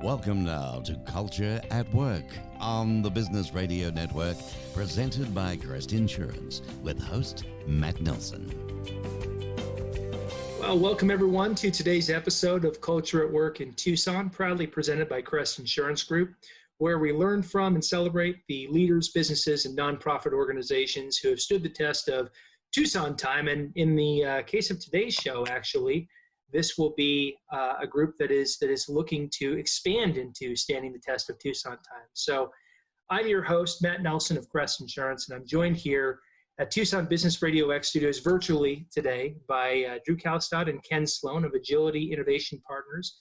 Welcome now to Culture at Work on the Business Radio Network, presented by Crest Insurance, with host Matt Nelson. Well, welcome everyone to today's episode of Culture at Work in Tucson, proudly presented by Crest Insurance Group, where we learn from and celebrate the leaders, businesses, and nonprofit organizations who have stood the test of Tucson time. And in the case of today's show, actually, this will be a group that is looking to expand into standing the test of Tucson time. So I'm your host, Matt Nelson of Crest Insurance, and I'm joined here at Tucson Business RadioX Studios virtually today by Drew Kallestad and Ken Sloan of Agility Innovation Partners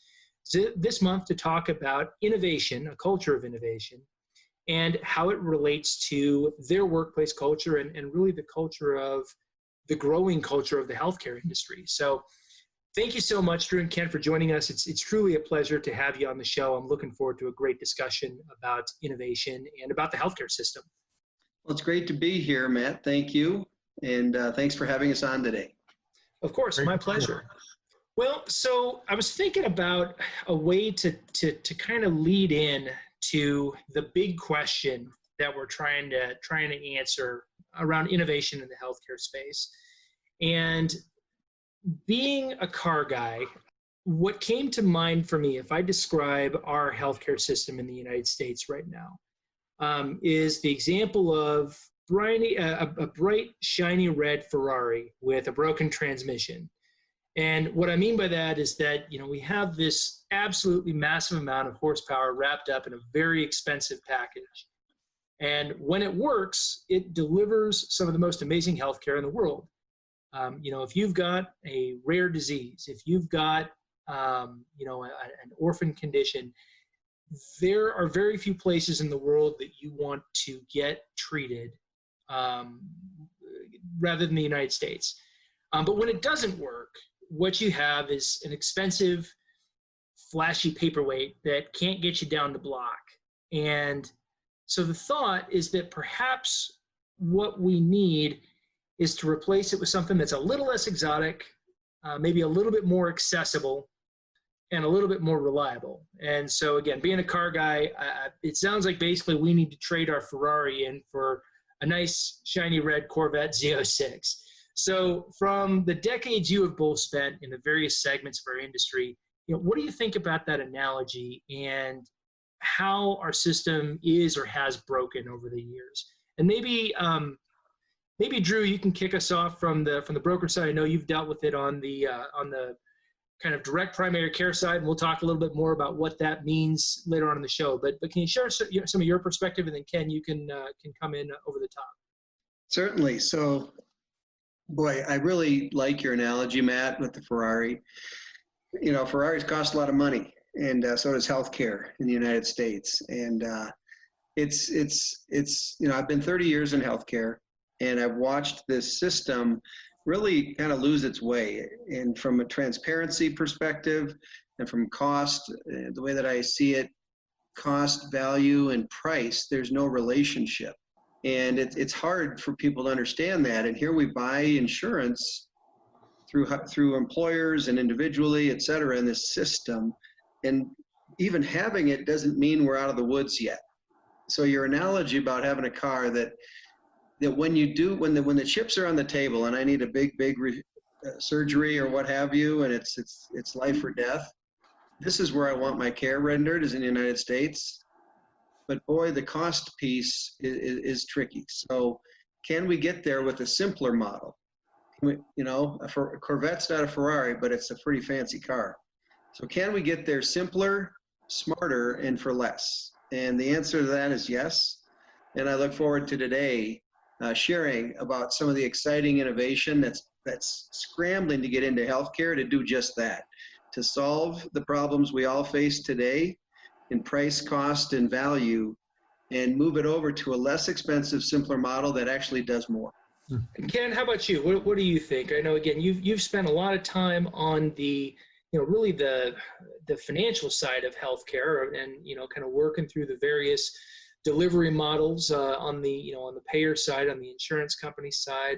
this month to talk about innovation, a culture of innovation, and how it relates to their workplace culture and really the culture of the growing culture of the healthcare industry. So thank you so much, Drew and Ken, for joining us. It's truly a pleasure to have you on the show. I'm looking forward to a great discussion about innovation and about the healthcare system. Well, it's great to be here, Matt. Thank you. And thanks for having us on today. Of course, my pleasure. Well, so I was thinking about a way to kind of lead in to the big question that we're trying to answer around innovation in the healthcare space. And being a car guy, what came to mind for me, if I describe our healthcare system in the United States right now, is the example of a bright, shiny red Ferrari with a broken transmission. And what I mean by that is that, we have this absolutely massive amount of horsepower wrapped up in a very expensive package. And when it works, it delivers some of the most amazing healthcare in the world. If you've got a rare disease, if you've got, an orphan condition, there are very few places in the world that you want to get treated rather than the United States. But when it doesn't work, what you have is an expensive, flashy paperweight that can't get you down the block. And so the thought is that perhaps what we need is to replace it with something that's a little less exotic, maybe a little bit more accessible, and a little bit more reliable. And so again, being a car guy, it sounds like basically we need to trade our Ferrari in for a nice shiny red Corvette Z06. So from the decades you have both spent in the various segments of our industry, what do you think about that analogy and how our system is or has broken over the years? And maybe Drew, you can kick us off from the broker side. I know you've dealt with it on the kind of direct primary care side, and we'll talk a little bit more about what that means later on in the show. But can you share some of your perspective, and then Ken, you can come in over the top. Certainly. So, boy, I really like your analogy, Matt, with the Ferrari. Ferraris cost a lot of money, and so does healthcare in the United States. And I've been 30 years in healthcare, and I've watched this system really kind of lose its way. And from a transparency perspective and from cost, the way that I see it, cost, value, and price, there's no relationship. And it's hard for people to understand that. And here we buy insurance through employers and individually, et cetera, in this system. And even having it doesn't mean we're out of the woods yet. So your analogy about having a car that when the chips are on the table and I need a big surgery or what have you, and it's life or death, this is where I want my care rendered, is in the United States. But boy, the cost piece is tricky. So can we get there with a simpler model? A Corvette's not a Ferrari, but it's a pretty fancy car. So can we get there simpler, smarter, and for less? And the answer to that is yes. And I look forward to today sharing about some of the exciting innovation that's scrambling to get into healthcare to do just that, to solve the problems we all face today in price, cost, and value, and move it over to a less expensive, simpler model that actually does more. Ken, how about you? What do you think? I know, again, you've spent a lot of time on the, really the financial side of healthcare, and kind of working through the various delivery models on the payer side, on the insurance company side.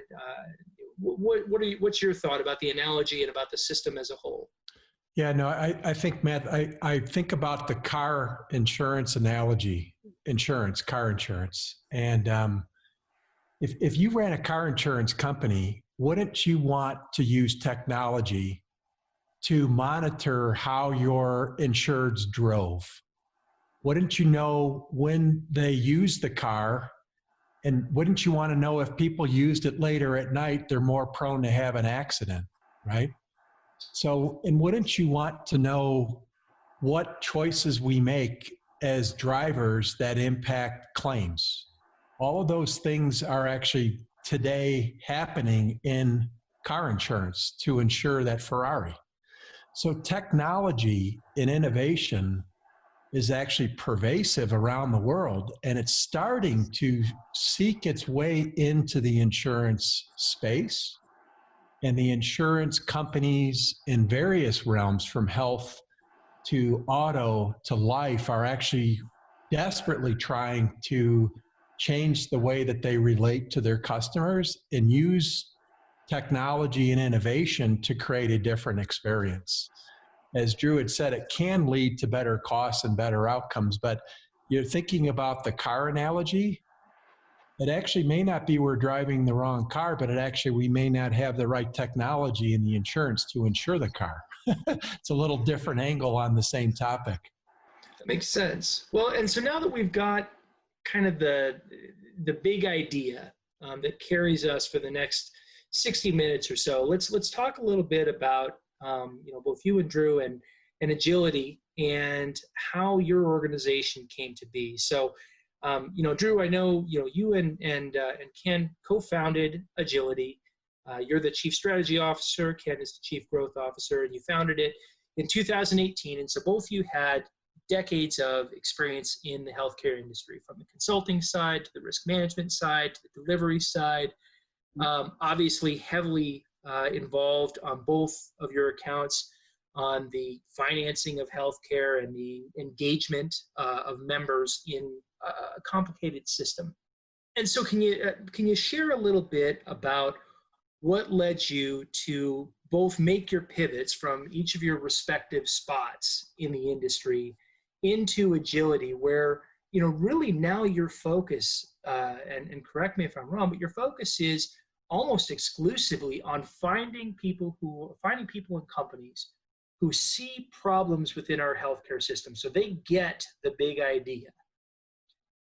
What's your thought about the analogy and about the system as a whole? Yeah, no, I think, Matt, I think about the car insurance analogy, car insurance. And if you ran a car insurance company, wouldn't you want to use technology to monitor how your insureds drove? Wouldn't you know when they used the car? And wouldn't you want to know if people used it later at night, they're more prone to have an accident, right? So, and wouldn't you want to know what choices we make as drivers that impact claims? All of those things are actually today happening in car insurance to ensure that Ferrari. So technology and innovation is actually pervasive around the world, and it's starting to seek its way into the insurance space. And the insurance companies in various realms, from health to auto to life, are actually desperately trying to change the way that they relate to their customers and use technology and innovation to create a different experience. As Drew had said, it can lead to better costs and better outcomes, but you're thinking about the car analogy. It actually may not be we're driving the wrong car, but we may not have the right technology in the insurance to insure the car. It's a little different angle on the same topic. That makes sense. Well, and so now that we've got kind of the big idea that carries us for the next 60 minutes or so, let's talk a little bit about both you and Drew and agility and how your organization came to be. So, Drew, I know you and Ken co-founded Agility. You're the chief strategy officer. Ken is the chief growth officer, and you founded it in 2018. And so both of you had decades of experience in the healthcare industry, from the consulting side to the risk management side to the delivery side. Obviously, heavily involved on both of your accounts on the financing of healthcare and the engagement of members in a complicated system. And so can you share a little bit about what led you to both make your pivots from each of your respective spots in the industry into Agility, where really now your focus, and correct me if I'm wrong, but your focus is almost exclusively on finding people and companies who see problems within our healthcare system. So they get the big idea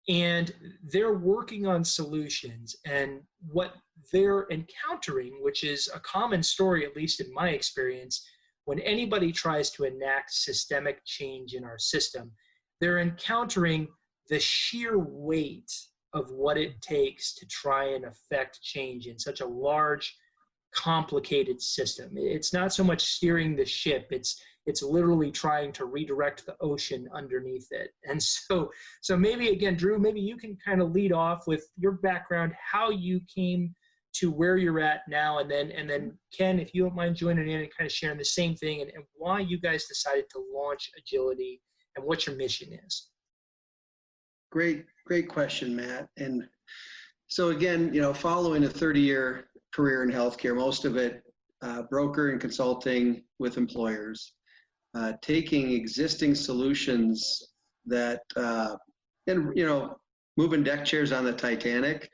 and they're working on solutions, and what they're encountering, which is a common story, at least in my experience, when anybody tries to enact systemic change in our system, they're encountering the sheer weight of what it takes to try and affect change in such a large, complicated system. It's not so much steering the ship, it's literally trying to redirect the ocean underneath it. And so maybe again, Drew, maybe you can kind of lead off with your background, how you came to where you're at now, and then Ken, if you don't mind joining in and kind of sharing the same thing and why you guys decided to launch Agility and what your mission is. Great question, Matt. And so again, following a 30-year career in healthcare, most of it broker and consulting with employers, taking existing solutions that, moving deck chairs on the Titanic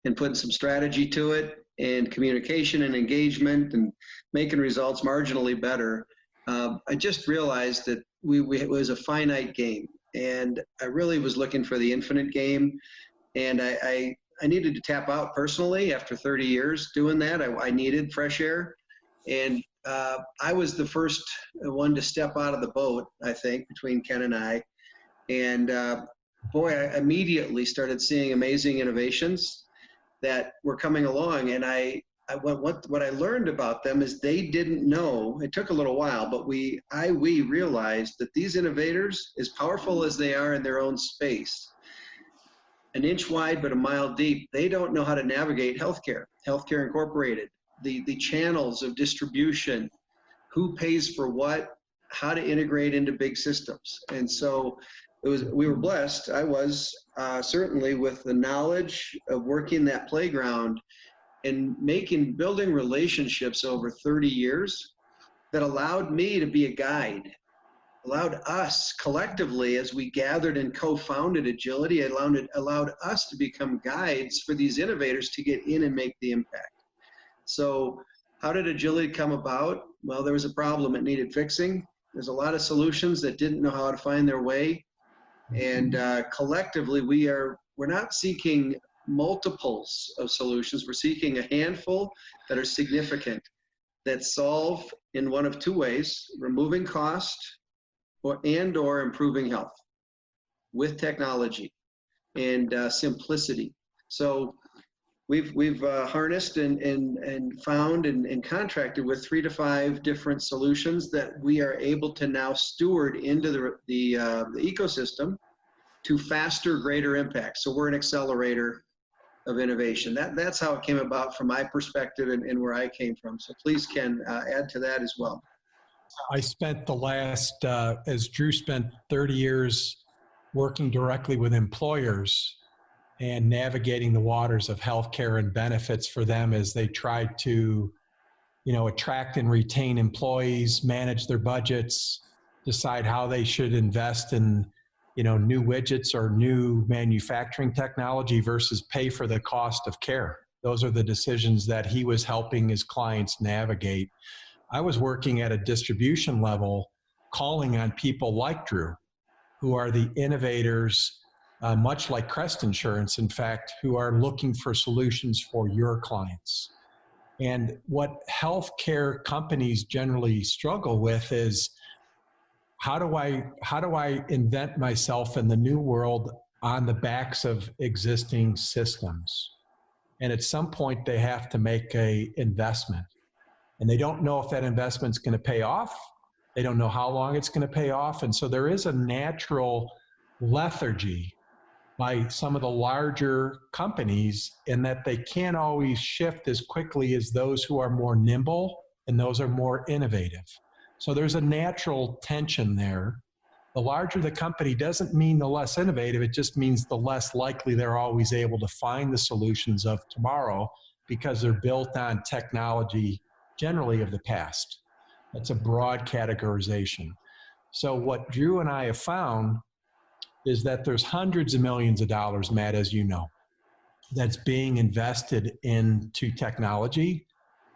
and putting some strategy to it and communication and engagement and making results marginally better. I just realized that it was a finite game, and I really was looking for the infinite game. And I needed to tap out personally after 30 years doing that. I needed fresh air. And I was the first one to step out of the boat, I think, between Ken and I. And I immediately started seeing amazing innovations that were coming along. And what I learned about them is they didn't know. It took a little while, but we realized that these innovators, as powerful as they are in their own space, an inch wide but a mile deep, they don't know how to navigate healthcare incorporated, the channels of distribution, who pays for what, how to integrate into big systems. And so we were blessed. I was certainly with the knowledge of working that playground and building relationships over 30 years that allowed me to be a guide, allowed us collectively, as we gathered and co-founded Agility, allowed us to become guides for these innovators to get in and make the impact. So how did Agility come about? Well, there was a problem that needed fixing. There's a lot of solutions that didn't know how to find their way. And collectively, we're not seeking multiples of solutions. We're seeking a handful that are significant, that solve in one of two ways: removing cost or improving health with technology and simplicity. So we've harnessed and found and contracted with 3 to 5 different solutions that we are able to now steward into the ecosystem to faster, greater impact. So we're an accelerator of innovation. That's how it came about from my perspective and where I came from. So please, Ken, add to that as well. I spent the last, as Drew spent 30 years working directly with employers and navigating the waters of healthcare and benefits for them as they tried to, attract and retain employees, manage their budgets, decide how they should invest in, new widgets or new manufacturing technology versus pay for the cost of care. Those are the decisions that he was helping his clients navigate. I was working at a distribution level, calling on people like Drew, who are the innovators, much like Crest Insurance, in fact, who are looking for solutions for your clients. And what healthcare companies generally struggle with is, how do I invent myself in the new world on the backs of existing systems? And at some point, they have to make an investment. And they don't know if that investment's going to pay off. They don't know how long it's going to pay off. And so there is a natural lethargy by some of the larger companies in that they can't always shift as quickly as those who are more nimble and those are more innovative. So there's a natural tension there. The larger the company doesn't mean the less innovative, it just means the less likely they're always able to find the solutions of tomorrow because they're built on technology generally of the past. That's a broad categorization. So what Drew and I have found is that there's hundreds of millions of dollars, Matt, as you know, that's being invested into technology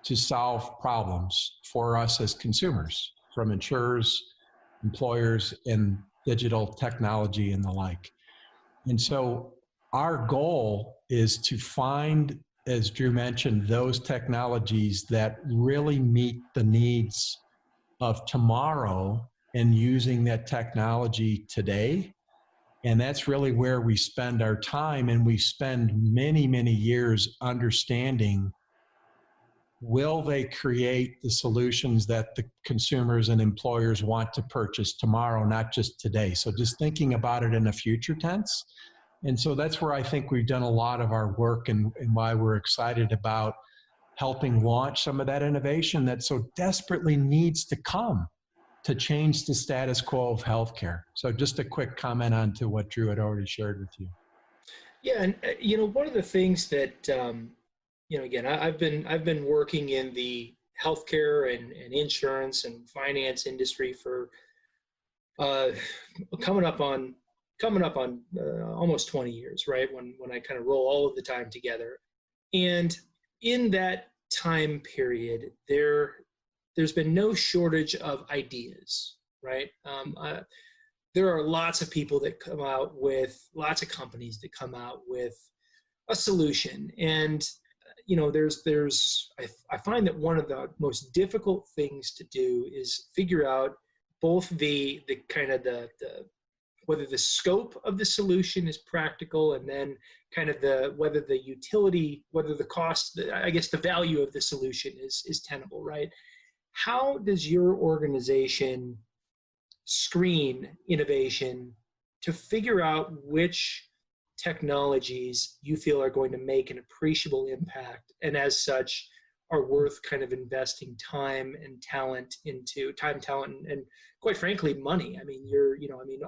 to solve problems for us as consumers, from insurers, employers, and digital technology and the like. And so our goal is to find, as Drew mentioned, those technologies that really meet the needs of tomorrow and using that technology today. And that's really where we spend our time, and we spend many, many years understanding, will they create the solutions that the consumers and employers want to purchase tomorrow, not just today? So just thinking about it in a future tense. And so that's where I think we've done a lot of our work and why we're excited about helping launch some of that innovation that so desperately needs to come to change the status quo of healthcare. So just a quick comment on to what Drew had already shared with you. Yeah, and one of the things that again, I've been working in the healthcare and insurance and finance industry for coming up on almost 20 years, right? When I kind of roll all of the time together, and in that time period, there's been no shortage of ideas, right? There are lots of people that come out with, lots of companies that come out with a solution. And, I find that one of the most difficult things to do is figure out both the kind of the whether the scope of the solution is practical, and then kind of whether the utility, whether the cost, I guess the value of the solution is tenable, right? How does your organization screen innovation to figure out which technologies you feel are going to make an appreciable impact, and as such are worth kind of investing time and talent into, talent, and quite frankly, money? I mean,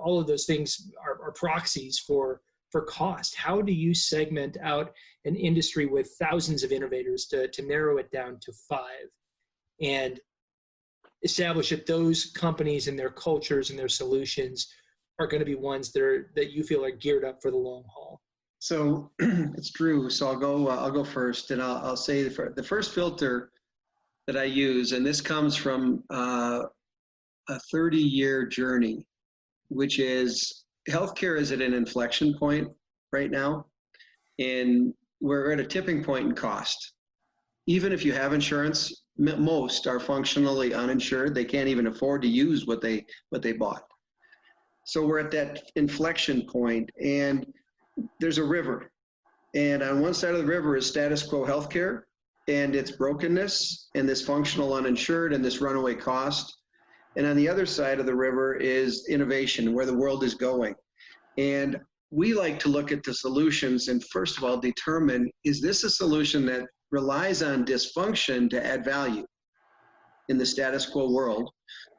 all of those things are proxies for cost. How do you segment out an industry with thousands of innovators to narrow it down to 5? And establish that those companies and their cultures and their solutions are going to be ones that you feel are geared up for the long haul? So it's true. So I'll go first, and I'll say the first filter that I use, and this comes from a 30-year journey, which is healthcare is at an inflection point right now, and we're at a tipping point in cost. Even if you have insurance, most are functionally uninsured. They can't even afford to use what they bought. So we're at that inflection point, and there's a river. And on one side of the river is status quo healthcare and its brokenness and this functional uninsured and this runaway cost. And on the other side of the river is innovation, where the world is going. And we like to look at the solutions and first of all determine, is this a solution that relies on dysfunction to add value in the status quo world?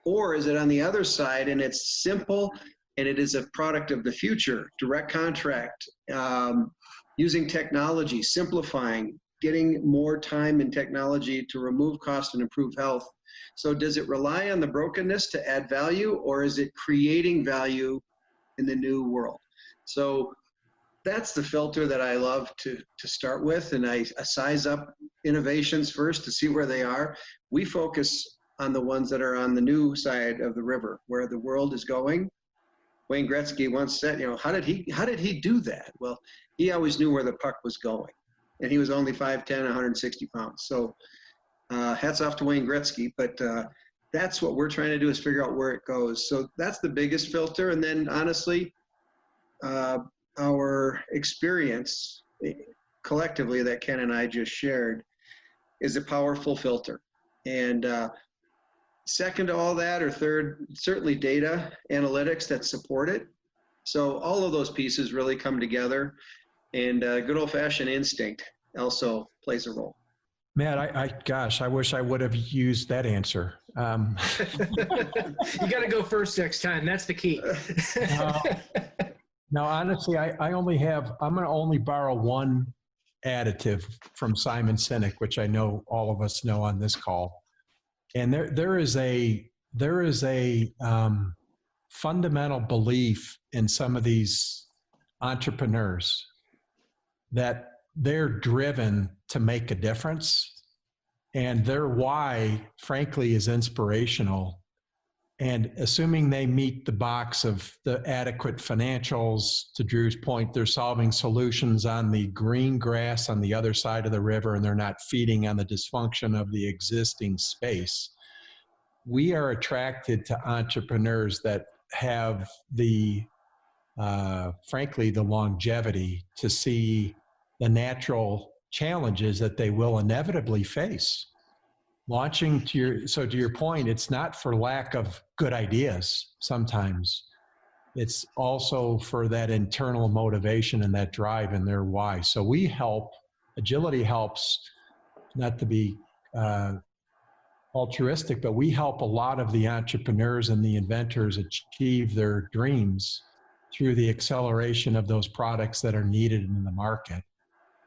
Or is it on the other side and it's simple and it is a product of the future, direct contract, using technology, simplifying, getting more time in technology to remove cost and improve health? So does it rely on the brokenness to add value, or is it creating value in the new world? So that's the filter that I love to start with, and I size up innovations first to see where they are. We focus on the ones that are on the new side of the river, where the world is going. Wayne Gretzky once said, how did he do that? Well, he always knew where the puck was going, and he was only 5'10", 160 pounds. So hats off to Wayne Gretzky, but that's what we're trying to do, is figure out where it goes. So that's the biggest filter. And then honestly, our experience collectively that Ken and I just shared is a powerful filter. And second to all that, or third, certainly data analytics that support it. So all of those pieces really come together, and good old-fashioned instinct also plays a role. Matt, I wish I would have used that answer. You got to go first next time. That's the key. No, honestly, I'm going to only borrow one additive from Simon Sinek, which I know all of us know on this call. And there is a fundamental belief in some of these entrepreneurs that they're driven to make a difference, and their why, frankly, is inspirational. And assuming they meet the box of the adequate financials, to Drew's point, they're solving solutions on the green grass on the other side of the river, and they're not feeding on the dysfunction of the existing space. We are attracted to entrepreneurs that have frankly, the longevity to see the natural challenges that they will inevitably face. Launching to your point, it's not for lack of good ideas sometimes. It's also for that internal motivation and that drive and their why. So Agility helps, not to be altruistic, but we help a lot of the entrepreneurs and the inventors achieve their dreams through the acceleration of those products that are needed in the market.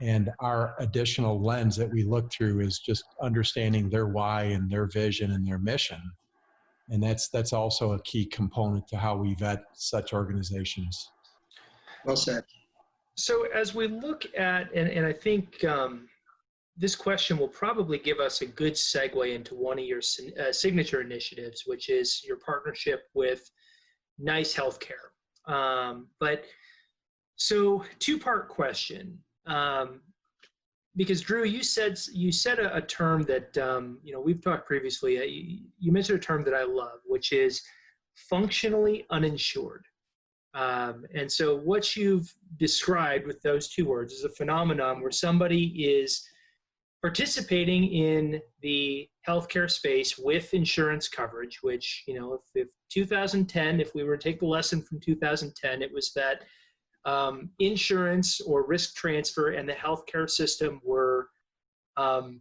And our additional lens that we look through is just understanding their why and their vision and their mission. And that's also a key component to how we vet such organizations. Well said. So as we look at, and I think this question will probably give us a good segue into one of your signature initiatives, which is your partnership with Nice Healthcare. But so two-part question. Because Drew, you said a term that we've talked previously. You mentioned a term that I love, which is functionally uninsured. And so what you've described with those two words is a phenomenon where somebody is participating in the healthcare space with insurance coverage, which, if 2010, if we were to take the lesson from 2010, it was that insurance or risk transfer and the healthcare system were going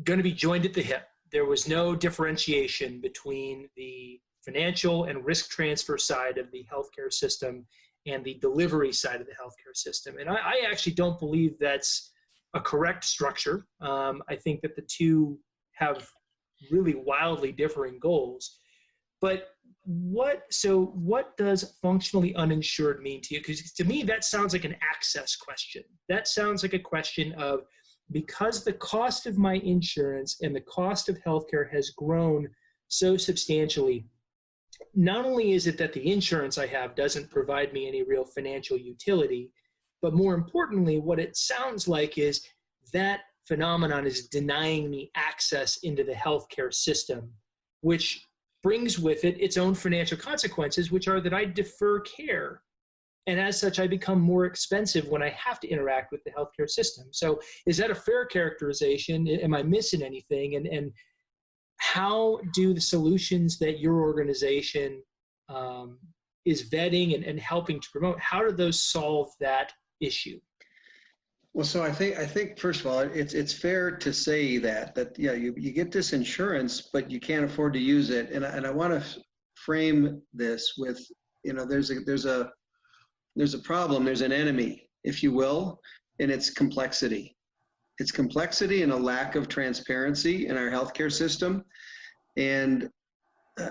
to be joined at the hip. There was no differentiation between the financial and risk transfer side of the healthcare system and the delivery side of the healthcare system. And I actually don't believe that's a correct structure. I think that the two have really wildly differing goals. But what does functionally uninsured mean to you? Because to me, that sounds like an access question. That sounds like a question of, because the cost of my insurance and the cost of healthcare has grown so substantially, not only is it that the insurance I have doesn't provide me any real financial utility, but more importantly, what it sounds like is that phenomenon is denying me access into the healthcare system, which brings with it its own financial consequences, which are that I defer care. And as such, I become more expensive when I have to interact with the healthcare system. So is that a fair characterization? Am I missing anything? And how do the solutions that your organization is vetting and helping to promote, how do those solve that issue? Well, so I think first of all, it's fair to say that yeah, you get this insurance, but you can't afford to use it. And I want to frame this with, there's a problem, there's an enemy, if you will, and it's complexity. It's complexity and a lack of transparency in our healthcare system. And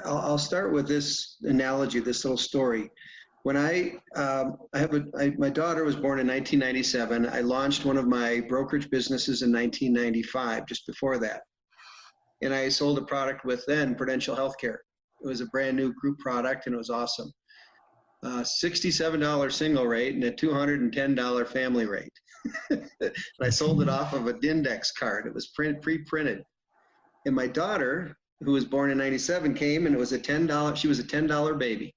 I'll start with this analogy, this little story. When my daughter was born in 1997. I launched one of my brokerage businesses in 1995, just before that. And I sold a product with then Prudential Healthcare. It was a brand new group product and it was awesome. $67 single rate and a $210 family rate. And I sold it off of an index card. It was pre-printed. And my daughter, who was born in 97, came and it was she was a $10 baby.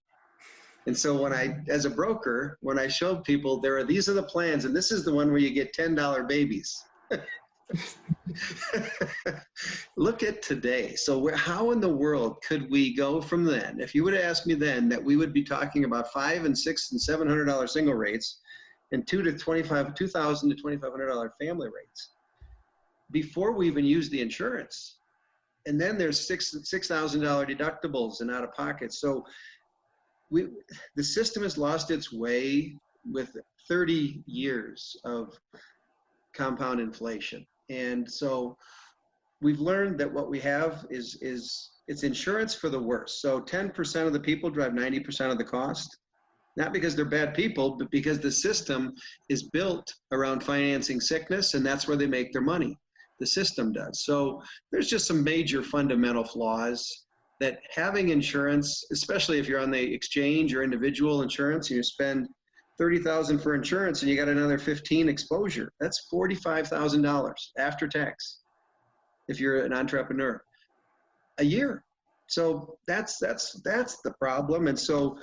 And so as a broker, when I showed people these are the plans, and this is the one where you get $10 babies. Look at today. So how in the world could we go from then? If you would have asked me then that we would be talking about $500 and $600 and $700 single rates and $2,000 to $2,500 family rates before we even use the insurance. And then there's $6,000 deductibles and out of pocket. So the system has lost its way with 30 years of compound inflation. And so we've learned that what we have is it's insurance for the worst. So 10% of the people drive 90% of the cost, not because they're bad people, but because the system is built around financing sickness, and that's where they make their money. The system does. So there's just some major fundamental flaws that having insurance, especially if you're on the exchange or individual insurance, and you spend $30,000 for insurance and you got another 15 exposure, that's $45,000 after tax if you're an entrepreneur a year. So that's the problem. And so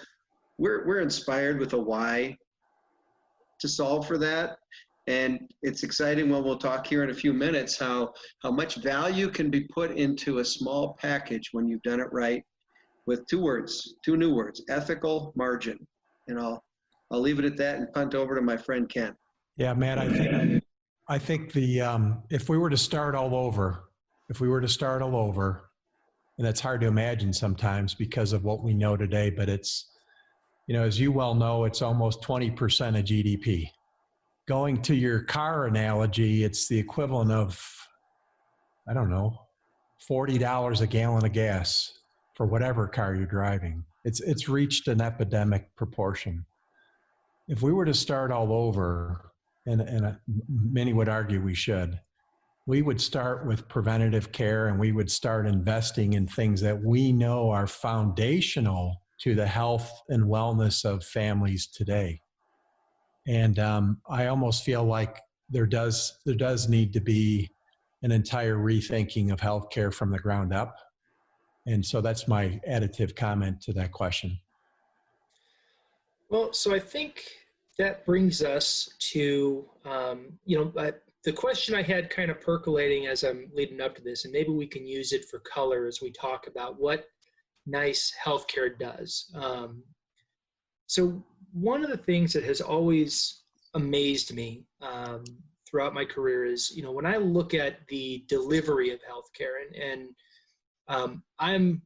we're inspired with a why to solve for that. And it's exciting when we'll talk here in a few minutes how much value can be put into a small package when you've done it right with two new words, ethical margin. And I'll leave it at that and punt over to my friend Ken. Yeah, Matt, I think if we were to start all over, and it's hard to imagine sometimes because of what we know today, but it's, as you well know, it's almost 20% of GDP. Going to your car analogy, it's the equivalent of, I don't know, $40 a gallon of gas for whatever car you're driving. It's reached an epidemic proportion. If we were to start all over, and many would argue we would start with preventative care, and we would start investing in things that we know are foundational to the health and wellness of families today. And I almost feel like there does need to be an entire rethinking of healthcare from the ground up. And so that's my additive comment to that question. Well, so I think that brings us to, the question I had kind of percolating as I'm leading up to this, and maybe we can use it for color as we talk about what nice healthcare does. So one of the things that has always amazed me throughout my career is, when I look at the delivery of healthcare, and I'm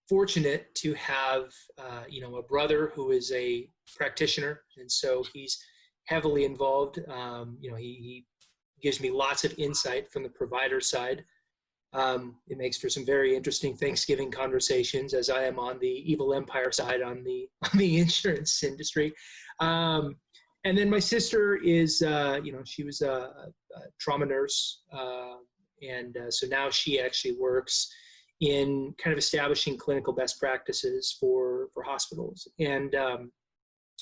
fortunate to have, a brother who is a practitioner, and so he's heavily involved. He gives me lots of insight from the provider side. It makes for some very interesting Thanksgiving conversations, as I am on the evil empire side on the insurance industry. And then my sister is, she was a trauma nurse, and so now she actually works in kind of establishing clinical best practices for hospitals. And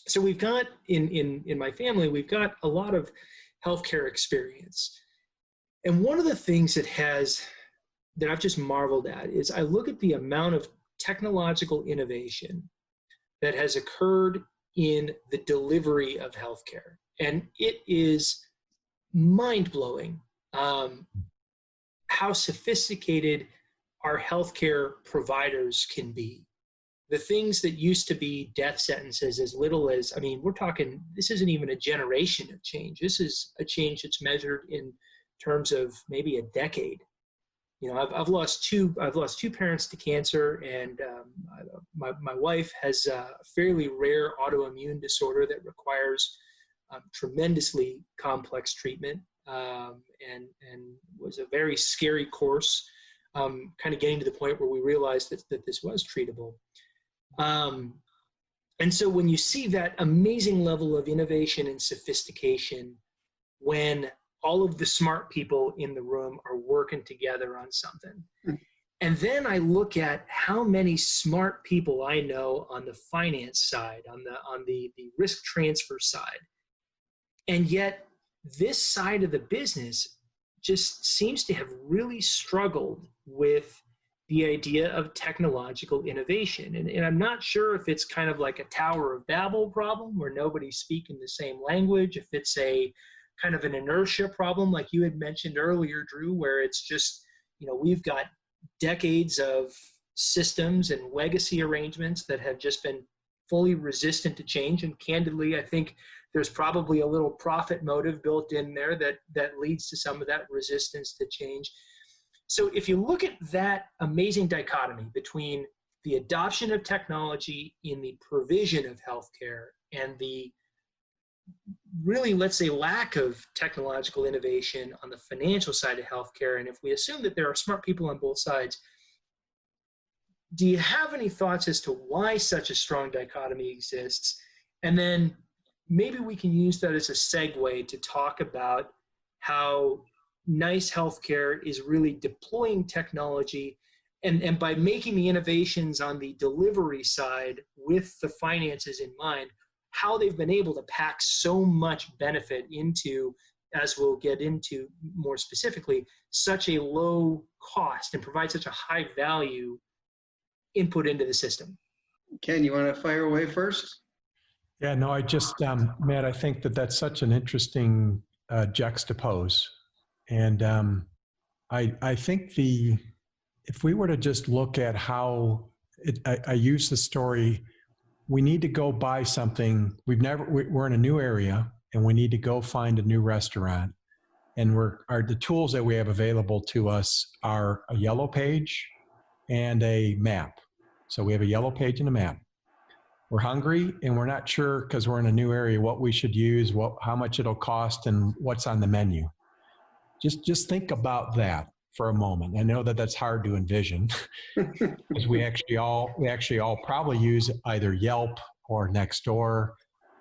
so we've got in my family, we've got a lot of healthcare experience. And one of the things that I've just marveled at is I look at the amount of technological innovation that has occurred in the delivery of healthcare. And it is mind-blowing how sophisticated our healthcare providers can be. The things that used to be death sentences as little as, we're talking, this isn't even a generation of change. This is a change that's measured in terms of maybe a decade. I've lost two parents to cancer, and my wife has a fairly rare autoimmune disorder that requires tremendously complex treatment, and was a very scary course, kind of getting to the point where we realized that this was treatable. And so when you see that amazing level of innovation and sophistication, when all of the smart people in the room are working together on something. And then I look at how many smart people I know on the finance side, on the risk transfer side. And yet this side of the business just seems to have really struggled with the idea of technological innovation. And I'm not sure if it's kind of like a Tower of Babel problem where nobody's speaking the same language, if it's a kind of an inertia problem, like you had mentioned earlier, Drew, where it's just, we've got decades of systems and legacy arrangements that have just been fully resistant to change. And candidly, I think there's probably a little profit motive built in there that leads to some of that resistance to change. So if you look at that amazing dichotomy between the adoption of technology in the provision of healthcare and the really, let's say, lack of technological innovation on the financial side of healthcare, and if we assume that there are smart people on both sides, do you have any thoughts as to why such a strong dichotomy exists? And then maybe we can use that as a segue to talk about how nice healthcare is really deploying technology, and by making the innovations on the delivery side with the finances in mind, how they've been able to pack so much benefit into, as we'll get into more specifically, such a low cost and provide such a high value input into the system. Ken, you want to fire away first? Yeah, no, I just, Matt, I think that's such an interesting juxtapose. And I think if we were to just look at how, I use the story, we need to go buy something. We're in a new area and we need to go find a new restaurant. And the tools that we have available to us are a yellow page and a map. So we have a yellow page and a map. We're hungry and we're not sure, because we're in a new area, what we should use, how much it'll cost, and what's on the menu. Just think about that for a moment. I know that that's hard to envision because we actually all probably use either Yelp or Nextdoor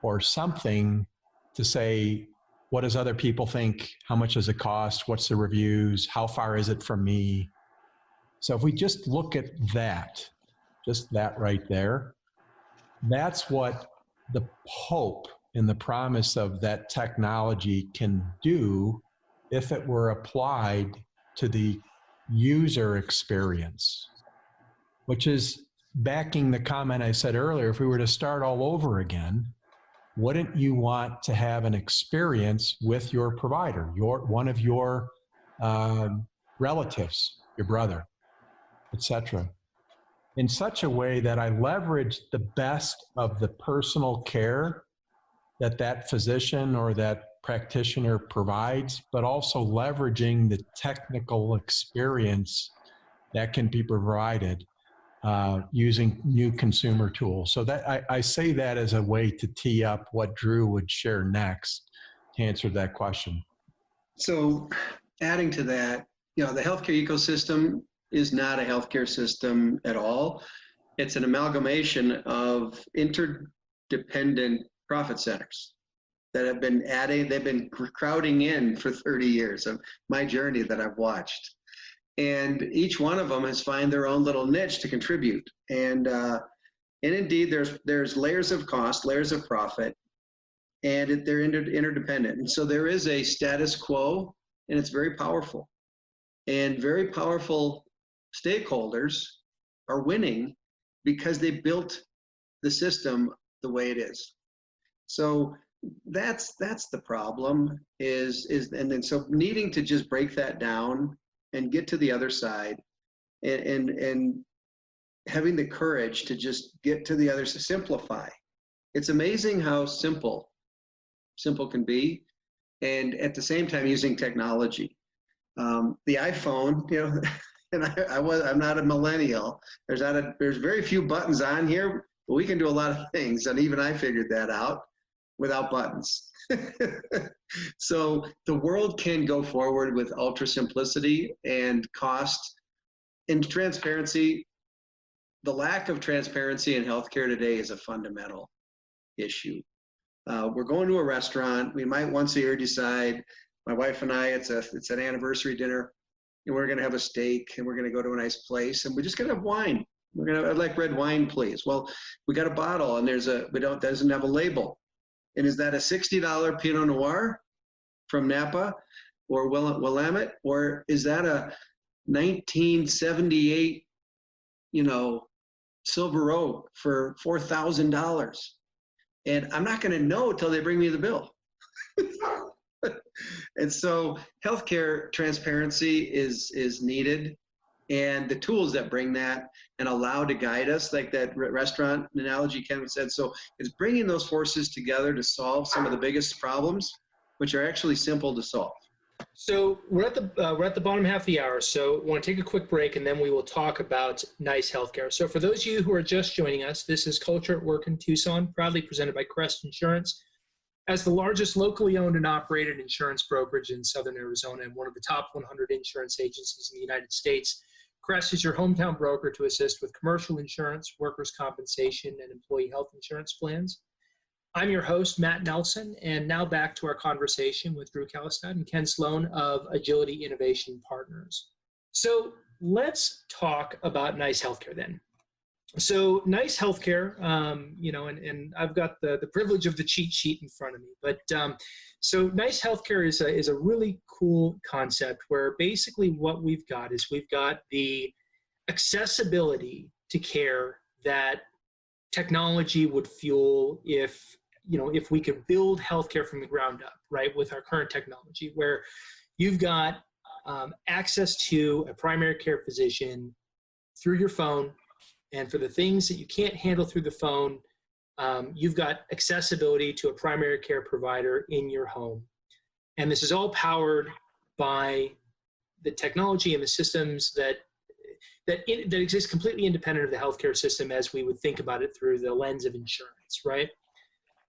or something to say, what does other people think? How much does it cost? What's the reviews? How far is it from me? So if we just look at that, just that right there, that's what the hope and the promise of that technology can do if it were applied to the user experience, which is backing the comment I said earlier. If we were to start all over again, wouldn't you want to have an experience with your provider, one of your relatives, your brother, etc., in such a way that I leverage the best of the personal care that physician or that practitioner provides, but also leveraging the technical experience that can be provided using new consumer tools. So that I say that as a way to tee up what Drew would share next to answer that question. So adding to that, the healthcare ecosystem is not a healthcare system at all. It's an amalgamation of interdependent profit centers that have been they've been crowding in for 30 years of my journey that I've watched. And each one of them has found their own little niche to contribute. And indeed, there's layers of cost, layers of profit, and they're interdependent. And so there is a status quo, and it's very powerful. And very powerful stakeholders are winning because they built the system the way it is. So that's the problem and then so needing to just break that down and get to the other side and having the courage to just get to the other side, simplify. It's amazing how simple can be, and at the same time using technology. The iPhone, and I'm not a millennial. There's very few buttons on here, but we can do a lot of things, and even I figured that out without buttons. So the world can go forward with ultra simplicity and cost and transparency. The lack of transparency in healthcare today is a fundamental issue. We're going to a restaurant. We might once a year decide, my wife and I, it's an anniversary dinner, and we're going to have a steak, and we're going to go to a nice place, and we're just going to have wine. I'd like red wine, please. Well, we got a bottle, and doesn't have a label. And is that a $60 Pinot Noir from Napa or Willamette, or is that a 1978, Silver Oak for $4,000? And I'm not going to know until they bring me the bill. And so healthcare transparency is needed, and the tools that bring that and allow to guide us, like that restaurant analogy Ken said. So it's bringing those forces together to solve some of the biggest problems, which are actually simple to solve. So we're at the bottom half of the hour, so I want to take a quick break, and then we will talk about Nice Healthcare. So for those of you who are just joining us, this is Culture at Work in Tucson, proudly presented by Crest Insurance. As the largest locally owned and operated insurance brokerage in Southern Arizona and one of the top 100 insurance agencies in the United States, Crest is your hometown broker to assist with commercial insurance, workers' compensation, and employee health insurance plans. I'm your host, Matt Nelson, and now back to our conversation with Drew Kallestad and Ken Sloan of Agility Innovation Partners. So let's talk about Nice Healthcare then. So Nice Healthcare, and I've got the privilege of the cheat sheet in front of me, but so Nice Healthcare is a really cool concept where basically what we've got the accessibility to care that technology would fuel if we could build healthcare from the ground up, right, with our current technology, where you've got access to a primary care physician through your phone. And for the things that you can't handle through the phone, you've got accessibility to a primary care provider in your home. And this is all powered by the technology and the systems that exist completely independent of the healthcare system as we would think about it through the lens of insurance, right?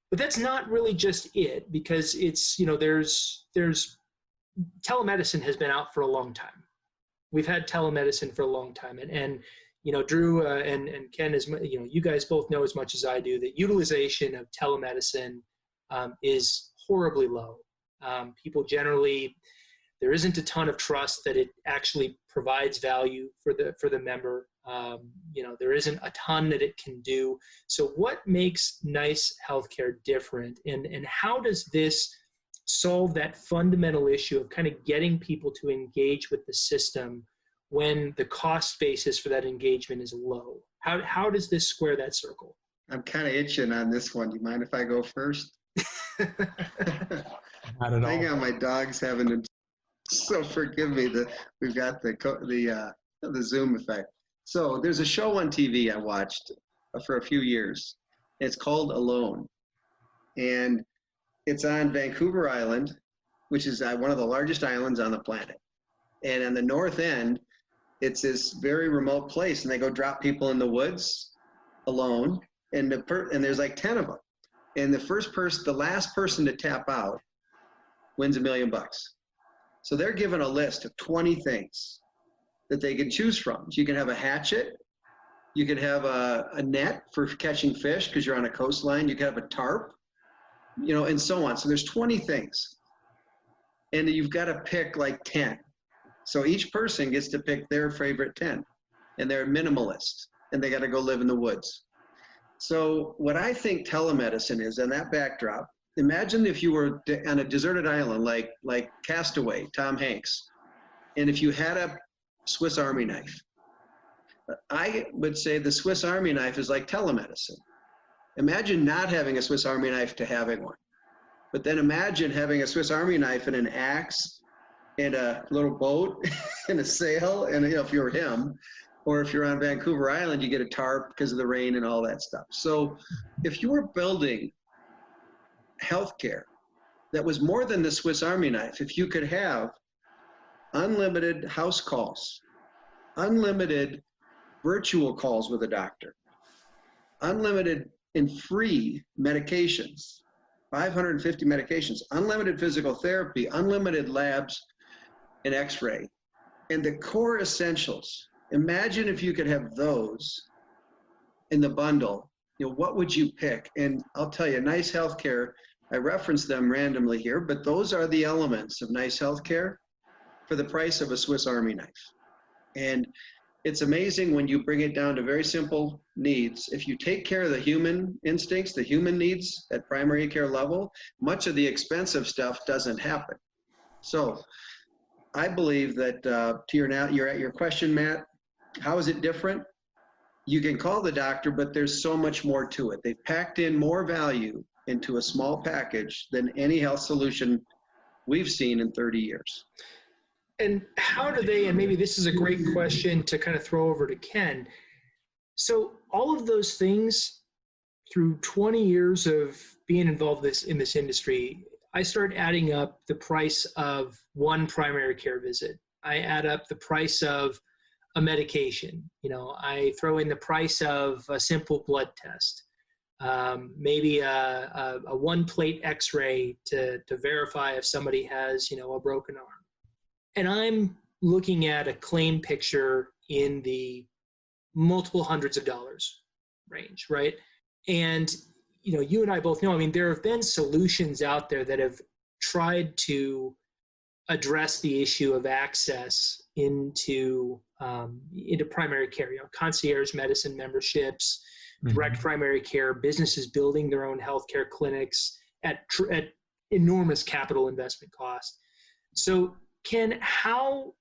But that's not really just it, because it's, there's telemedicine has been out for a long time. We've had telemedicine for a long time. And Drew and Ken, you guys both know as much as I do that utilization of telemedicine is horribly low. People generally, there isn't a ton of trust that it actually provides value for the member. There isn't a ton that it can do. So what makes Nice Healthcare different, and how does this solve that fundamental issue of kind of getting people to engage with the system when the cost basis for that engagement is low? How does this square that circle? I'm kind of itching on this one. Do you mind if I go first? Not at all. Hang on, my dog's having a, so forgive me that we've got the Zoom effect. So there's a show on TV I watched for a few years. It's called Alone. And it's on Vancouver Island, which is one of the largest islands on the planet. And on the north end, it's this very remote place, and they go drop people in the woods alone, and there's like 10 of them. And the last person to tap out wins $1 million. So they're given a list of 20 things that they can choose from. So you can have a hatchet, you can have a net for catching fish because you're on a coastline, you can have a tarp, and so on. So there's 20 things. And you've got to pick like 10. So each person gets to pick their favorite 10. And they're minimalist, and they got to go live in the woods. So what I think telemedicine is, on that backdrop, imagine if you were on a deserted island like Castaway, Tom Hanks, and if you had a Swiss Army knife. I would say the Swiss Army knife is like telemedicine. Imagine not having a Swiss Army knife to having one. But then imagine having a Swiss Army knife and an axe and a little boat and a sail, and if you're him, or if you're on Vancouver Island, you get a tarp because of the rain and all that stuff. So if you were building healthcare that was more than the Swiss Army knife, if you could have unlimited house calls, unlimited virtual calls with a doctor, unlimited and free medications, 550 medications, unlimited physical therapy, unlimited labs and x-ray, and the core essentials. Imagine if you could have those in the bundle, what would you pick? And I'll tell you, nice healthcare, I reference them randomly here, but those are the elements of nice healthcare for the price of a Swiss Army knife. And it's amazing when you bring it down to very simple needs. If you take care of the human instincts, the human needs at primary care level, much of the expensive stuff doesn't happen. So I believe that you're at your question, Matt, how is it different? You can call the doctor, but there's so much more to it. They've packed in more value into a small package than any health solution we've seen in 30 years. And how do they, and maybe this is a great question to kind of throw over to Ken. So all of those things, through 20 years of being involved in this industry, I start adding up the price of one primary care visit. I add up the price of a medication. I throw in the price of a simple blood test, maybe a one-plate x-ray to verify if somebody has, a broken arm. And I'm looking at a claim picture in the multiple hundreds of dollars range, right? And, you and I both know, there have been solutions out there that have tried to address the issue of access into primary care, concierge medicine memberships, direct primary care, businesses building their own healthcare clinics at enormous capital investment cost. So Ken, how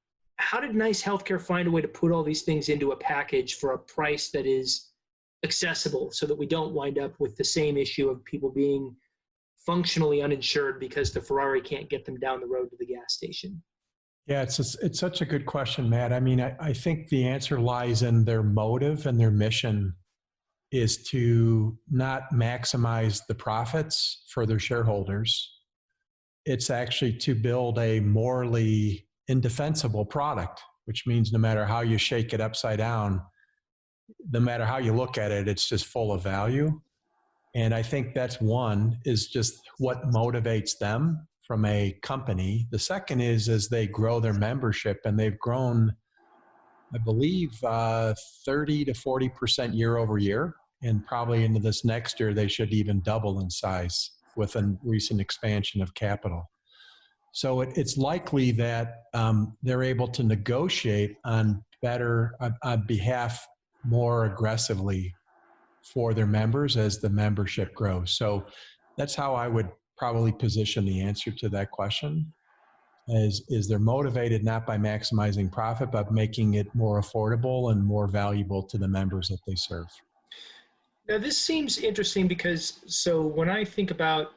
did Nice Healthcare find a way to put all these things into a package for a price that is accessible so that we don't wind up with the same issue of people being functionally uninsured because the Ferrari can't get them down the road to the gas station? Yeah, it's such a good question, Matt. I think the answer lies in their motive, and their mission is to not maximize the profits for their shareholders. It's actually to build a morally indefensible product, which means no matter how you shake it upside down, no matter how you look at it, it's just full of value. And I think that's one, is just what motivates them from a company. The second is as they grow their membership, and they've grown, I believe, 30 to 40% year over year. And probably into this next year, they should even double in size with a recent expansion of capital. So it's likely that they're able to negotiate on behalf more aggressively for their members as the membership grows. So that's how I would probably position the answer to that question, is they're motivated not by maximizing profit, but making it more affordable and more valuable to the members that they serve. Now, this seems interesting because, so when I think about,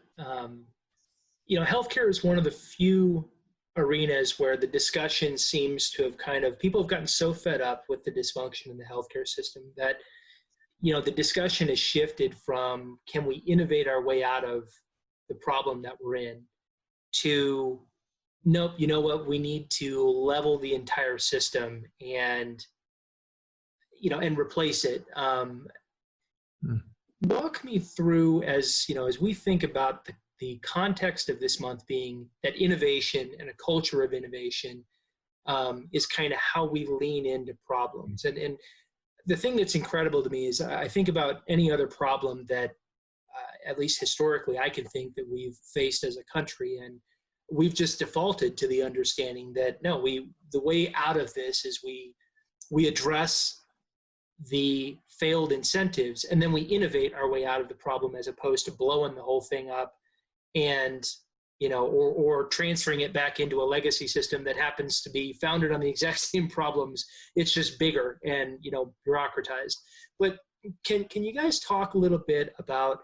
healthcare is one of the few arenas where the discussion seems to have people have gotten so fed up with the dysfunction in the healthcare system that, the discussion has shifted from, can we innovate our way out of the problem that we're in, to, nope, you know what, we need to level the entire system and, and replace it. Walk me through, as we think about the context of this month being that innovation and a culture of innovation is kind of how we lean into problems. And the thing that's incredible to me is I think about any other problem that, at least historically, I can think that we've faced as a country, and we've just defaulted to the understanding that no, the way out of this is we address the failed incentives and then we innovate our way out of the problem, as opposed to blowing the whole thing up and or transferring it back into a legacy system that happens to be founded on the exact same problems. It's just bigger and bureaucratized. But can you guys talk a little bit about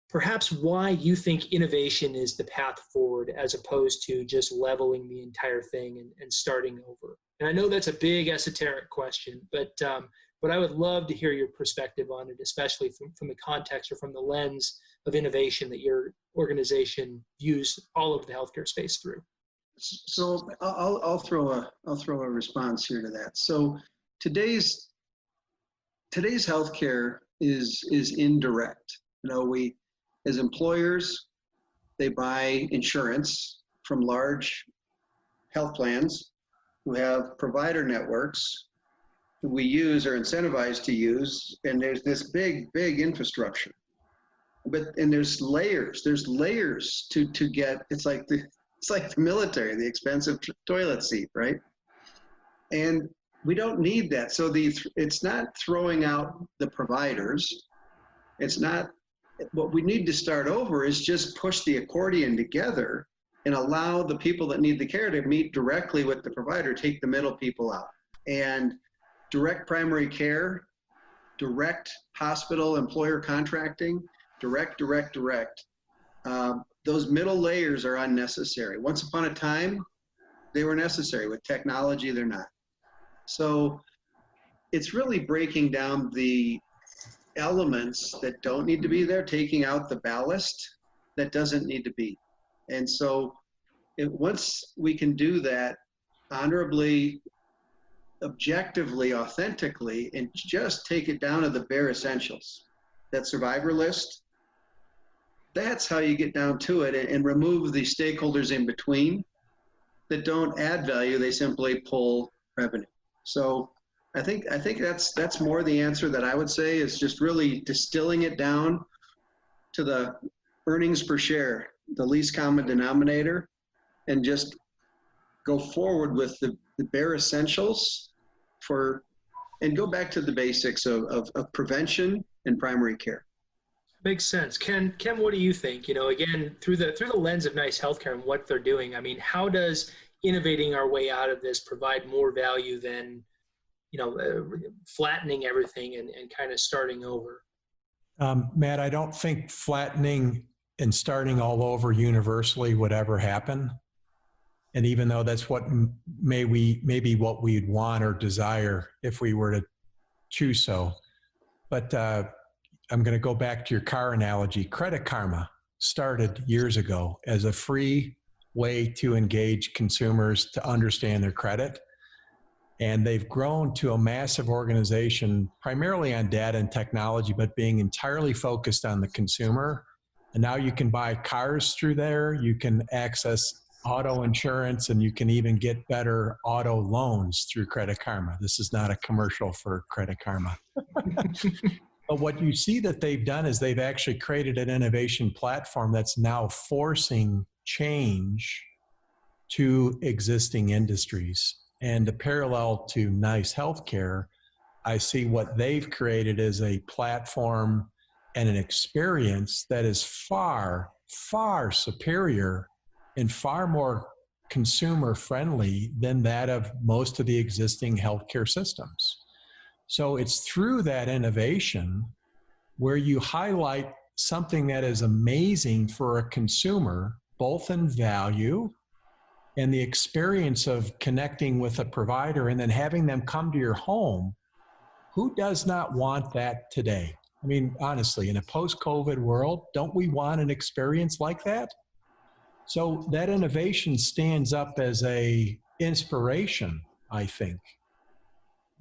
perhaps why you think innovation is the path forward, as opposed to just leveling the entire thing and starting over? And I know that's a big esoteric question, but I would love to hear your perspective on it, especially from the context or from the lens of innovation that your organization views all of the healthcare space through. So I'll throw a response here to that. So today's healthcare is indirect. We, as employers, they buy insurance from large health plans who have provider networks who we use or incentivized to use, and there's this big infrastructure. And there's layers to get. It's like the military, the expensive toilet seat, right? And we don't need that. So it's not throwing out the providers. It's not. What we need to start over is just push the accordion together and allow the people that need the care to meet directly with the provider, take the middle people out. And direct primary care, direct hospital employer contracting, direct. Those middle layers are unnecessary. Once upon a time, they were necessary. With technology, they're not. So it's really breaking down the elements that don't need to be there, taking out the ballast that doesn't need to be. And so once we can do that honorably, objectively, authentically, and just take it down to the bare essentials, that survivor list, that's how you get down to it, and remove the stakeholders in between that don't add value. They simply pull revenue. So I think that's more the answer that I would say, is just really distilling it down to the earnings per share, the least common denominator, and just go forward with the bare essentials and go back to the basics of prevention and primary care. Makes sense. Ken, what do you think? Again, through the lens of Nice Healthcare and what they're doing, I mean, how does innovating our way out of this provide more value than flattening everything and kind of starting over? Matt, I don't think flattening and starting all over universally would ever happen. And even though that's what maybe what we'd want or desire if we were to choose so. But I'm going to go back to your car analogy. Credit Karma started years ago as a free way to engage consumers to understand their credit. And they've grown to a massive organization, primarily on data and technology, but being entirely focused on the consumer. And now you can buy cars through there. You can access auto insurance, and you can even get better auto loans through Credit Karma. This is not a commercial for Credit Karma. But what you see that they've done is they've actually created an innovation platform that's now forcing change to existing industries. And the parallel to Nice Healthcare, I see what they've created as a platform and an experience that is far, far superior and far more consumer friendly than that of most of the existing healthcare systems. So it's through that innovation where you highlight something that is amazing for a consumer, both in value and the experience of connecting with a provider and then having them come to your home. Who does not want that today? I mean, honestly, in a post-COVID world, don't we want an experience like that? So that innovation stands up as an inspiration, I think,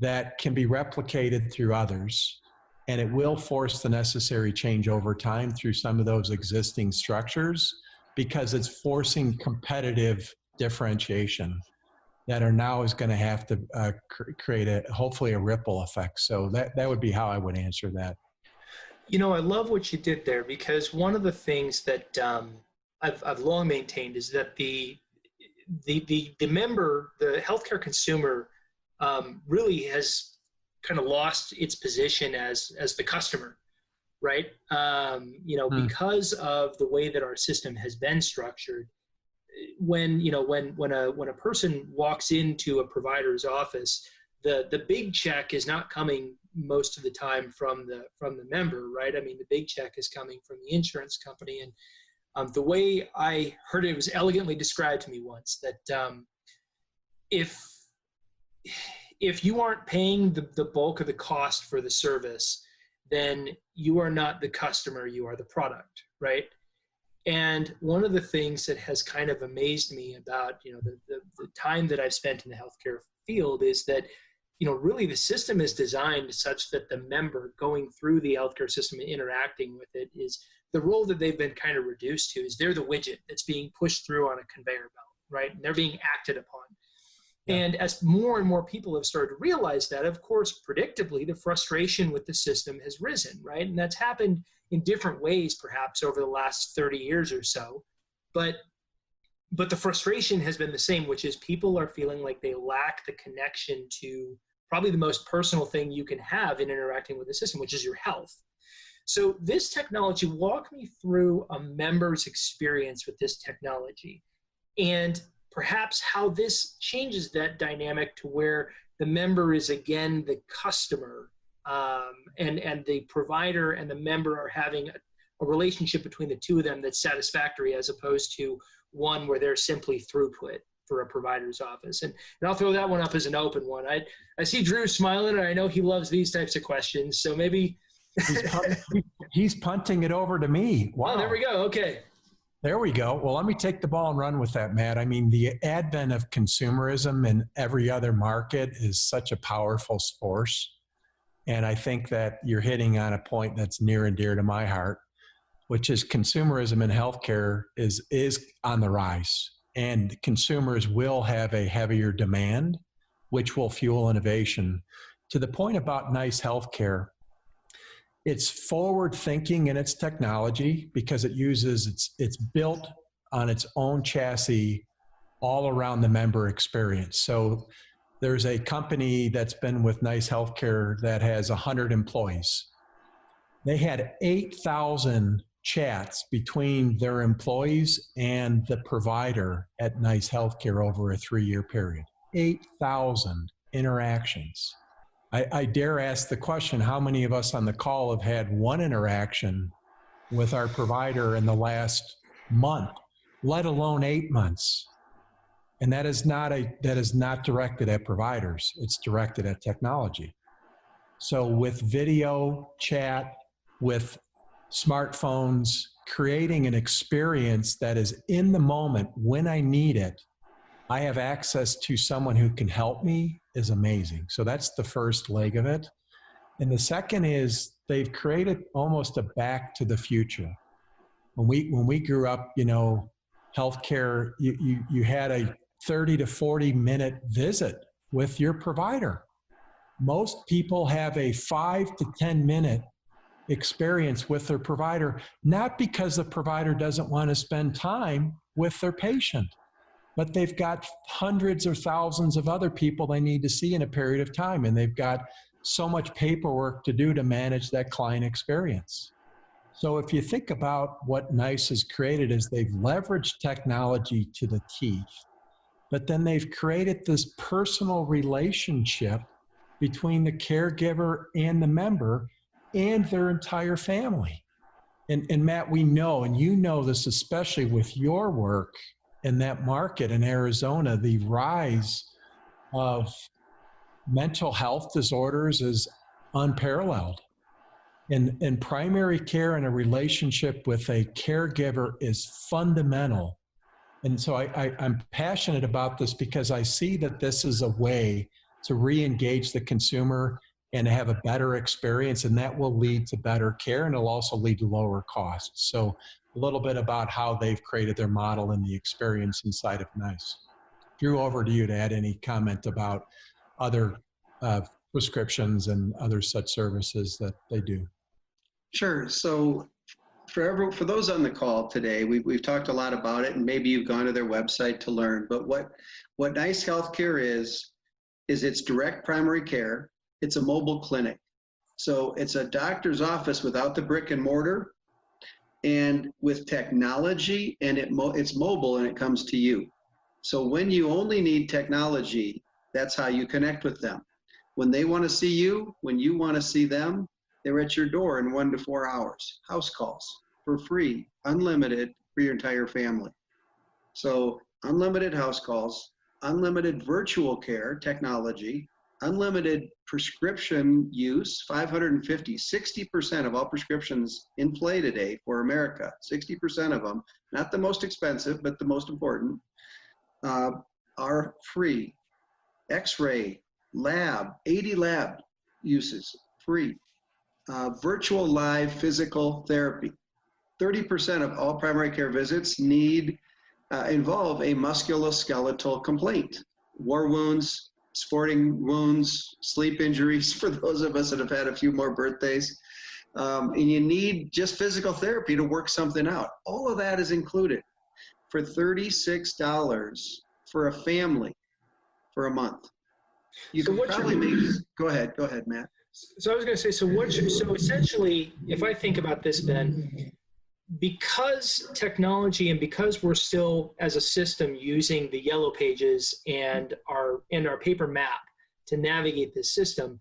that can be replicated through others. and it will force the necessary change over time through some of those existing structures, because it's forcing competitive differentiation that are now is going to have to create hopefully a ripple effect. So that would be how I would answer that. You know, I love what you did there, because one of the things that I've long maintained is that the member, the healthcare consumer, really has kind of lost its position as the customer, right? Because of the way that our system has been structured. When a person walks into a provider's office, the big check is not coming most of the time from the member, right? I mean, the big check is coming from the insurance company. And the way I heard it was elegantly described to me once, that if you aren't paying the bulk of the cost for the service, then you are not the customer, you are the product, right? And one of the things that has kind of amazed me about, the time that I've spent in the healthcare field is that, really the system is designed such that the member going through the healthcare system and interacting with it, is the role that they've been kind of reduced to is they're the widget that's being pushed through on a conveyor belt, right? And they're being acted upon. Yeah. And as more and more people have started to realize that, of course, predictably, the frustration with the system has risen, right? And that's happened in different ways, perhaps over the last 30 years or so. But the frustration has been the same, which is people are feeling like they lack the connection to probably the most personal thing you can have in interacting with the system, which is your health. So this technology, walk me through a member's experience with this technology, and perhaps how this changes that dynamic to where the member is again the customer, and the provider and the member are having a relationship between the two of them that's satisfactory, as opposed to one where they're simply throughput for a provider's office. And I'll throw that one up as an open one. I see Drew smiling, and I know he loves these types of questions. So maybe he's punting it over to me. Wow. Oh, there we go. Okay. There we go. Well, let me take the ball and run with that, Matt. I mean, the advent of consumerism in every other market is such a powerful force. And I think that you're hitting on a point that's near and dear to my heart, which is consumerism in healthcare is on the rise. And consumers will have a heavier demand, which will fuel innovation. To the point about nice healthcare, it's forward thinking in its technology because it's built on its own chassis all around the member experience. So there's a company that's been with Nice Healthcare that has 100 employees. They had 8,000 chats between their employees and the provider at Nice Healthcare over a 3-year period. 8,000 interactions. I dare ask the question, how many of us on the call have had one interaction with our provider in the last month, let alone 8 months? And that is not directed at providers. It's directed at technology. So with video chat, with smartphones, creating an experience that is in the moment when I need it, I have access to someone who can help me, is amazing. So that's the first leg of it. And the second is they've created almost a back to the future. When we grew up, healthcare, you had a 30 to 40 minute visit with your provider. Most people have a 5 to 10 minute experience with their provider, not because the provider doesn't want to spend time with their patient, but they've got hundreds or thousands of other people they need to see in a period of time, and they've got so much paperwork to do to manage that client experience. So if you think about what NICE has created, is they've leveraged technology to the teeth, but then they've created this personal relationship between the caregiver and the member and their entire family. And Matt, we know, and you know this especially with your work in that market in Arizona, the rise of mental health disorders is unparalleled. And primary care and a relationship with a caregiver is fundamental. And so I'm passionate about this because I see that this is a way to re-engage the consumer and have a better experience, and that will lead to better care, and it'll also lead to lower costs. So a little bit about how they've created their model and the experience inside of NICE. Drew, over to you to add any comment about other prescriptions and other such services that they do. Sure. So for those on the call today, we've talked a lot about it, and maybe you've gone to their website to learn. But what NICE Healthcare is it's direct primary care. It's a mobile clinic. So it's a doctor's office without the brick and mortar, and with technology, and it's mobile and it comes to you. So when you only need technology, that's how you connect with them. When they want to see you, when you want to see them, they're at your door in 1 to 4 hours. House calls for free, unlimited for your entire family. So unlimited house calls, unlimited virtual care technology, unlimited prescription use, 550, 60% of all prescriptions in play today for America, 60% of them, not the most expensive, but the most important, are free. X-ray, lab, 80 lab uses, free. Virtual live physical therapy. 30% of all primary care visits involve a musculoskeletal complaint. War wounds, sporting wounds, sleep injuries, for those of us that have had a few more birthdays. And you need just physical therapy to work something out. All of that is included for $36 for a family for a month. You can probably make, go ahead, Matt. So I was going to say, so essentially, if I think about this, then, because technology and because we're still as a system using the yellow pages and our paper map to navigate this system,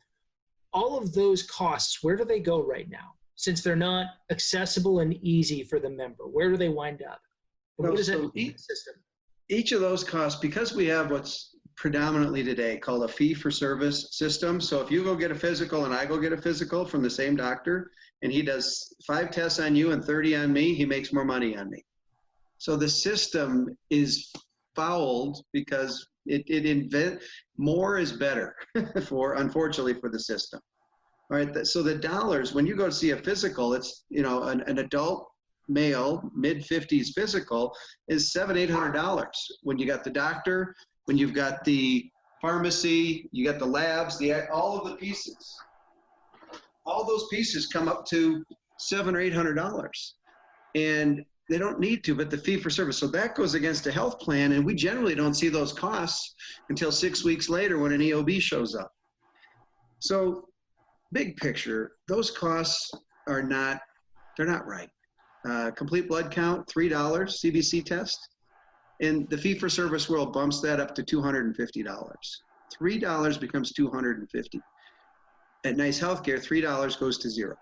all of those costs, where do they go right now? Since they're not accessible and easy for the member, where do they wind up? And what does that mean in the system? Each of those costs, because we have what's predominantly today called a fee-for-service system. So if you go get a physical and I go get a physical from the same doctor, and he does 5 tests on you and 30 on me, he makes more money on me. So the system is fouled because more is better unfortunately for the system. All right, so the dollars, when you go to see a physical, it's, an adult male, mid-50s physical is $700-800. When you got the doctor, when you've got the pharmacy, you got the labs, all of the pieces. All those pieces come up to $700 or $800. And they don't need to, but the fee for service. So that goes against a health plan, and we generally don't see those costs until 6 weeks later when an EOB shows up. So big picture, those costs they're not right. Complete blood count, $3, CBC test. And the fee-for-service world bumps that up to $250. $3 becomes $250. At NICE Healthcare, $3 goes to $0.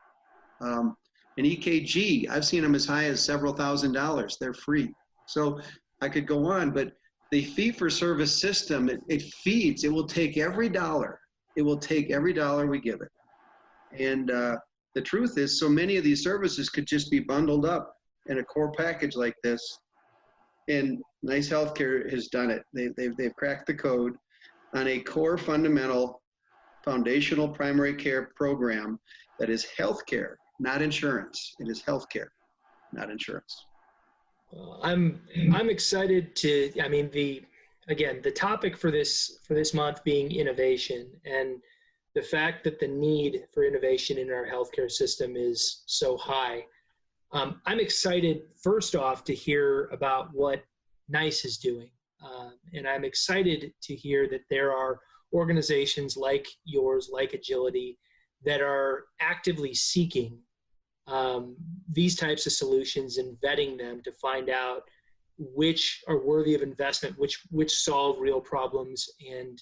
An EKG, I've seen them as high as several $1,000s. They're free. So I could go on, but the fee-for-service system, it feeds. It will take every dollar. It will take every dollar we give it. And the truth is, so many of these services could just be bundled up in a core package like this. And NICE Healthcare has done it. They've cracked the code on a core fundamental foundational primary care program that is healthcare, not insurance. It is healthcare, not insurance. I'm excited to. I mean, the topic for this month being innovation, and the fact that the need for innovation in our healthcare system is so high. I'm excited, first off, to hear about what NICE is doing. And I'm excited to hear that there are organizations like yours, like Agility, that are actively seeking these types of solutions and vetting them to find out which are worthy of investment, which solve real problems, and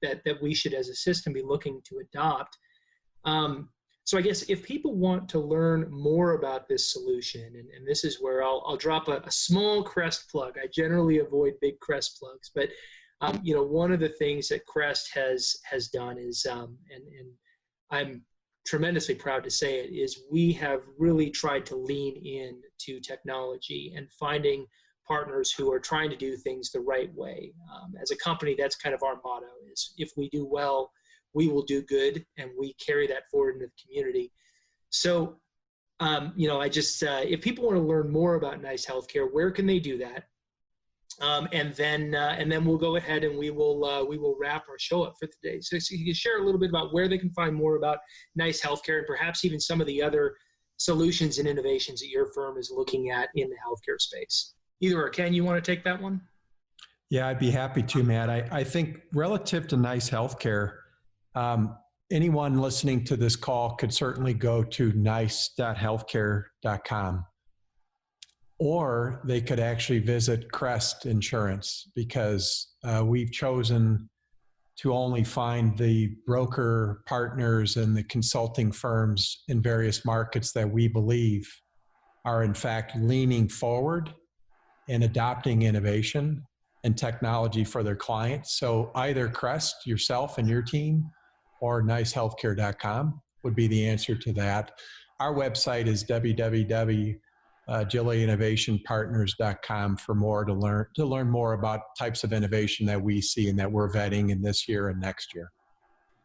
that we should as a system be looking to adopt. So I guess if people want to learn more about this solution, and this is where I'll drop a small Crest plug. I generally avoid big Crest plugs, but one of the things that Crest has done is, and I'm tremendously proud to say it, is we have really tried to lean in to technology and finding partners who are trying to do things the right way. As a company, that's kind of our motto: is if we do well, we will do good, and we carry that forward into the community. So, I just, if people want to learn more about Nice Healthcare, where can they do that? And then we'll go ahead and we will wrap our show up for today. So you can share a little bit about where they can find more about Nice Healthcare, and perhaps even some of the other solutions and innovations that your firm is looking at in the healthcare space. Either or, Ken, you want to take that one? Yeah, I'd be happy to, Matt. I think relative to Nice Healthcare, anyone listening to this call could certainly go to nice.healthcare.com, or they could actually visit Crest Insurance, because we've chosen to only find the broker partners and the consulting firms in various markets that we believe are in fact leaning forward and adopting innovation and technology for their clients. So either Crest, yourself and your team, or nicehealthcare.com would be the answer to that. Our website is www.agilityinnovationpartners.com for more to learn more about types of innovation that we see and that we're vetting in this year and next year.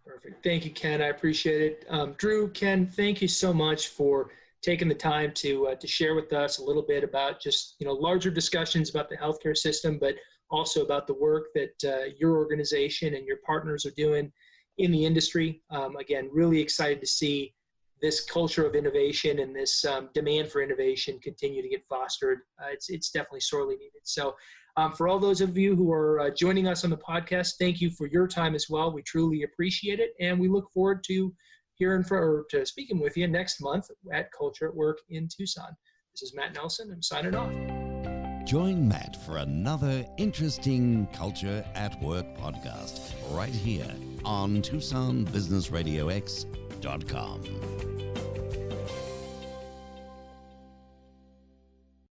Perfect. Thank you, Ken. I appreciate it. Drew, Ken, thank you so much for taking the time to share with us a little bit about just larger discussions about the healthcare system, but also about the work that your organization and your partners are doing in the industry. Again, really excited to see this culture of innovation and this demand for innovation continue to get fostered. It's definitely sorely needed. So for all those of you who are joining us on the podcast, thank you for your time as well. We truly appreciate it. And we look forward to to speaking with you next month at Culture at Work in Tucson. This is Matt Nelson. I'm signing off. Join Matt for another interesting Culture at Work podcast right here on TucsonBusinessRadioX.com.